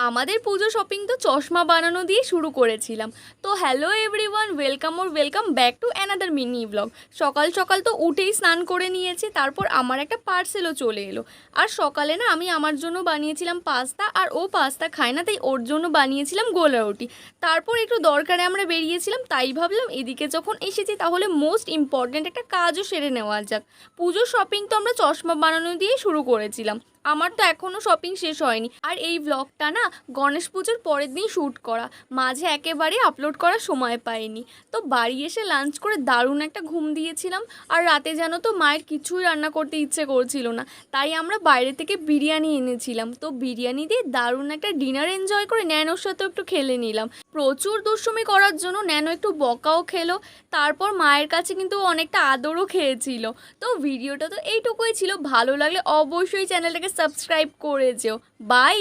আমাদের পুজো শপিং তো চশমা বানানো দিয়ে শুরু করেছিলাম। তো hello everyone, welcome back to another mini blog. সকাল সকাল তো উঠেই স্নান করে নিয়েছি, তারপর আমার একটা পার্সেলও চলে এলো। আর সকালে না আমি আমার জন্য বানিয়েছিলাম পাস্তা, আর ও পাস্তা খায় না, তাই ওর জন্য বানিয়েছিলাম গোলা রুটি। তারপর একটু দরকারে আমরা বেরিয়েছিলাম, তাই ভাবলাম এদিকে যখন এসেছি তাহলে মোস্ট ইম্পর্ট্যান্ট একটা কাজও সেরে নেওয়া যাক। পুজোর শপিং তো আমরা চশমা বানানো দিয়েই শুরু করেছিলাম। আমার তো এখনও শপিং শেষ হয়নি, আর এই ব্লগটা না গণেশ পুজোর পরের দিন শ্যুট করা, মাঝে একেবারে আপলোড করার সময় পাইনি। তো বাড়ি এসে লাঞ্চ করে দারুণ একটা ঘুম দিয়েছিলাম। আর রাতে জানো তো মায়ের কিছুই রান্না করতে ইচ্ছে করছিল না, তাই আমরা বাইরে থেকে বিরিয়ানি এনেছিলাম। তো বিরিয়ানি দিয়ে দারুণ একটা ডিনার এনজয় করে ন্যানোর সাথেও একটু খেলে নিলাম। প্রচুর দুষ্টুমি করার জন্য ন্যানো একটু বকাও খেলো, তারপর মায়ের কাছে কিন্তু অনেকটা আদরও খেয়েছিল। তো ভিডিওটা তো এইটুকুই ছিল, ভালো লাগলে অবশ্যই চ্যানেলটাকে সাবস্ক্রাইব করে যেও। বাই।